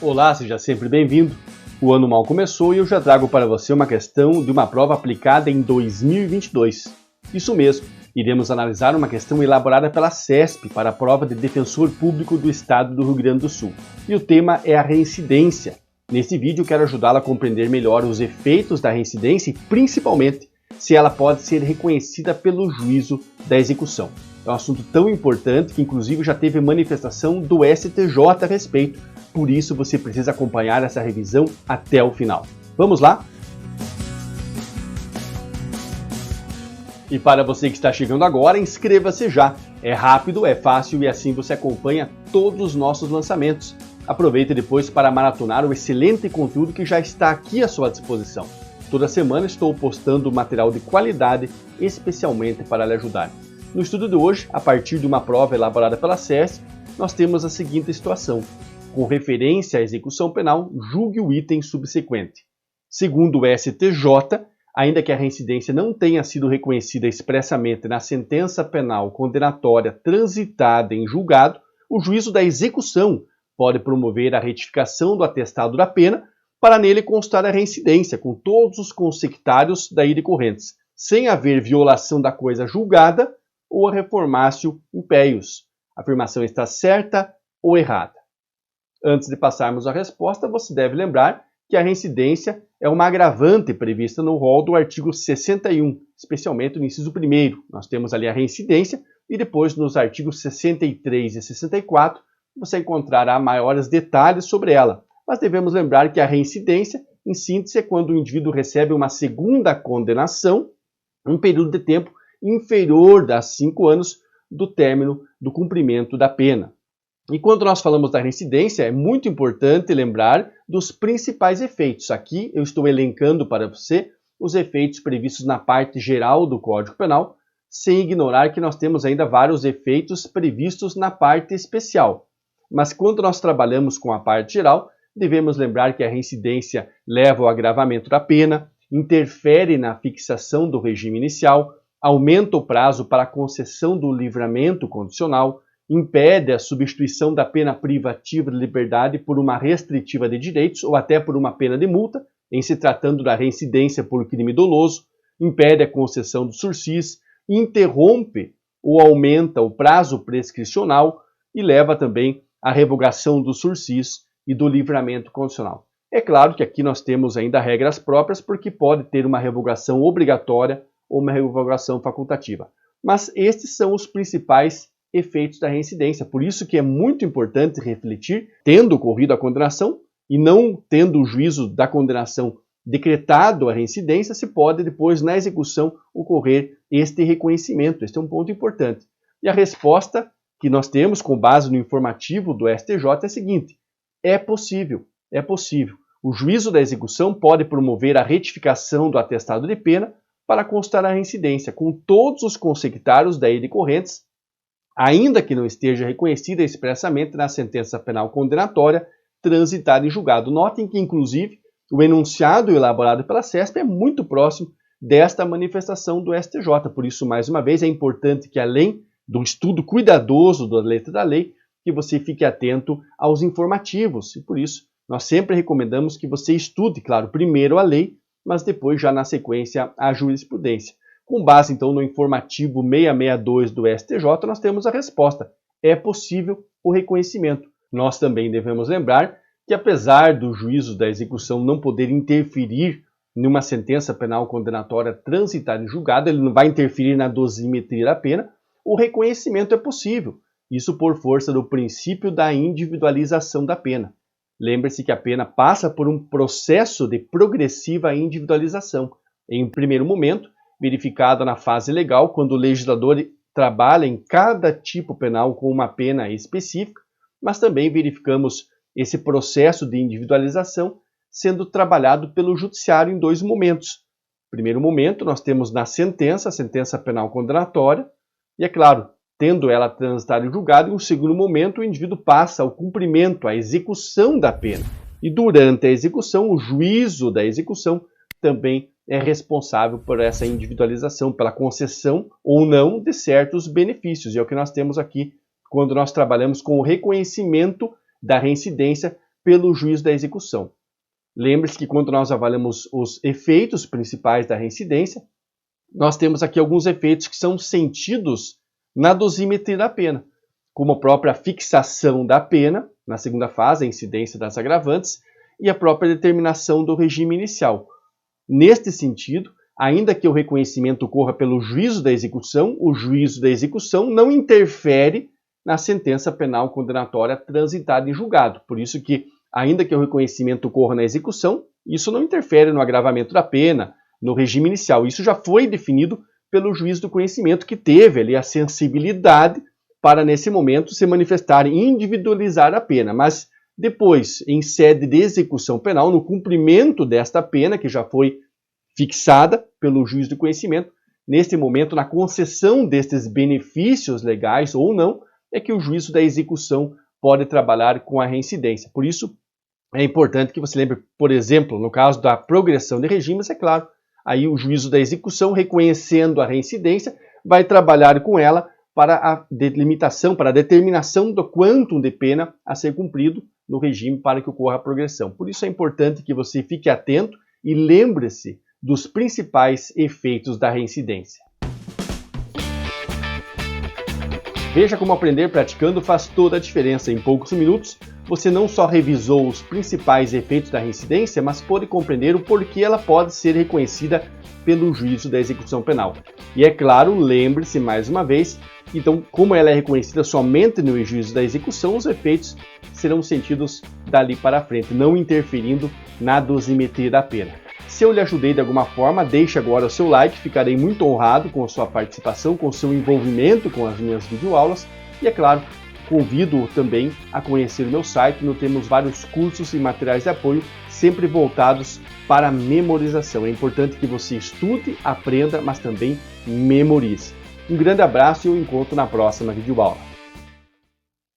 Olá, seja sempre bem-vindo. O ano mal começou e eu já trago para você uma questão de uma prova aplicada em 2022. Isso mesmo, iremos analisar uma questão elaborada pela CESP para a prova de Defensor Público do Estado do Rio Grande do Sul. E o tema é a reincidência. Nesse vídeo eu quero ajudá-la a compreender melhor os efeitos da reincidência e, principalmente, se ela pode ser reconhecida pelo juízo da execução. É um assunto tão importante que, inclusive, já teve manifestação do STJ a respeito. Por isso, você precisa acompanhar essa revisão até o final. Vamos lá? E para você que está chegando agora, inscreva-se já. É rápido, é fácil e assim você acompanha todos os nossos lançamentos. Aproveite depois para maratonar o excelente conteúdo que já está aqui à sua disposição. Toda semana estou postando material de qualidade, especialmente para lhe ajudar. No estudo de hoje, a partir de uma prova elaborada pela CESP, nós temos a seguinte situação. Com referência à execução penal, julgue o item subsequente. Segundo o STJ, ainda que a reincidência não tenha sido reconhecida expressamente na sentença penal condenatória transitada em julgado, o juízo da execução pode promover a retificação do atestado da pena para nele constar a reincidência, com todos os consectários daí decorrentes, sem haver violação da coisa julgada ou a reformácio impeius. A afirmação está certa ou errada? Antes de passarmos à resposta, você deve lembrar que a reincidência é uma agravante prevista no rol do artigo 61, especialmente no inciso 1º. Nós temos ali a reincidência e depois nos artigos 63 e 64 você encontrará maiores detalhes sobre ela. Mas devemos lembrar que a reincidência, em síntese, é quando o indivíduo recebe uma segunda condenação em um período de tempo inferior a 5 anos do término do cumprimento da pena. E quando nós falamos da reincidência, é muito importante lembrar dos principais efeitos. Aqui eu estou elencando para você os efeitos previstos na parte geral do Código Penal, sem ignorar que nós temos ainda vários efeitos previstos na parte especial. Mas quando nós trabalhamos com a parte geral, devemos lembrar que a reincidência leva ao agravamento da pena, interfere na fixação do regime inicial, aumenta o prazo para a concessão do livramento condicional, impede a substituição da pena privativa de liberdade por uma restritiva de direitos ou até por uma pena de multa, em se tratando da reincidência por crime doloso, impede a concessão do sursis, interrompe ou aumenta o prazo prescricional e leva também à revogação do sursis e do livramento condicional. É claro que aqui nós temos ainda regras próprias porque pode ter uma revogação obrigatória ou uma revogação facultativa. Mas estes são os principais efeitos da reincidência. Por isso que é muito importante refletir, tendo ocorrido a condenação e não tendo o juízo da condenação decretado a reincidência, se pode depois na execução ocorrer este reconhecimento. Este é um ponto importante. E a resposta que nós temos com base no informativo do STJ é a seguinte: é possível. O juízo da execução pode promover a retificação do atestado de pena para constar a reincidência, com todos os consectários daí decorrentes, ainda que não esteja reconhecida expressamente na sentença penal condenatória transitada em julgado. Notem que, inclusive, o enunciado elaborado pela CESP é muito próximo desta manifestação do STJ. Por isso, mais uma vez, é importante que, além do estudo cuidadoso da letra da lei, que você fique atento aos informativos. E por isso, nós sempre recomendamos que você estude, claro, primeiro a lei, mas depois, já na sequência, a jurisprudência. Com base, então, no informativo 662 do STJ, nós temos a resposta. É possível o reconhecimento. Nós também devemos lembrar que, apesar do juízo da execução não poder interferir numa sentença penal condenatória transitada em julgado, ele não vai interferir na dosimetria da pena, o reconhecimento é possível. Isso por força do princípio da individualização da pena. Lembre-se que a pena passa por um processo de progressiva individualização. Em primeiro momento, verificada na fase legal, quando o legislador trabalha em cada tipo penal com uma pena específica, mas também verificamos esse processo de individualização sendo trabalhado pelo judiciário em 2 momentos. Primeiro momento, nós temos na sentença, a sentença penal condenatória, e é claro, tendo ela transitado em julgado, em um segundo momento o indivíduo passa ao cumprimento, à execução da pena. E durante a execução, o juízo da execução também é responsável por essa individualização, pela concessão ou não de certos benefícios. E é o que nós temos aqui quando nós trabalhamos com o reconhecimento da reincidência pelo juízo da execução. Lembre-se que quando nós avaliamos os efeitos principais da reincidência, nós temos aqui alguns efeitos que são sentidos na dosimetria da pena, como a própria fixação da pena, na segunda fase, a incidência das agravantes, e a própria determinação do regime inicial. Neste sentido, ainda que o reconhecimento ocorra pelo juízo da execução, o juízo da execução não interfere na sentença penal condenatória transitada em julgado. Por isso que, ainda que o reconhecimento ocorra na execução, isso não interfere no agravamento da pena, no regime inicial. Isso já foi definido pelo juiz do conhecimento, que teve ali a sensibilidade para, nesse momento, se manifestar e individualizar a pena. Mas depois, em sede de execução penal, no cumprimento desta pena, que já foi fixada pelo juiz do conhecimento, neste momento, na concessão destes benefícios legais ou não, é que o juízo da execução pode trabalhar com a reincidência. Por isso, é importante que você lembre, por exemplo, no caso da progressão de regimes, é claro, aí o juízo da execução, reconhecendo a reincidência, vai trabalhar com ela para a delimitação, para a determinação do quantum de pena a ser cumprido no regime para que ocorra a progressão. Por isso é importante que você fique atento e lembre-se dos principais efeitos da reincidência. Veja como aprender praticando faz toda a diferença. Em poucos minutos, você não só revisou os principais efeitos da reincidência, mas pôde compreender o porquê ela pode ser reconhecida pelo juízo da execução penal. E é claro, lembre-se mais uma vez, então, como ela é reconhecida somente no juízo da execução, os efeitos serão sentidos dali para frente, não interferindo na dosimetria da pena. Se eu lhe ajudei de alguma forma, deixe agora o seu like, ficarei muito honrado com a sua participação, com o seu envolvimento com as minhas videoaulas e, é claro, convido também a conhecer o meu site, onde temos vários cursos e materiais de apoio, sempre voltados para a memorização. É importante que você estude, aprenda, mas também memorize. Um grande abraço e eu encontro na próxima videoaula.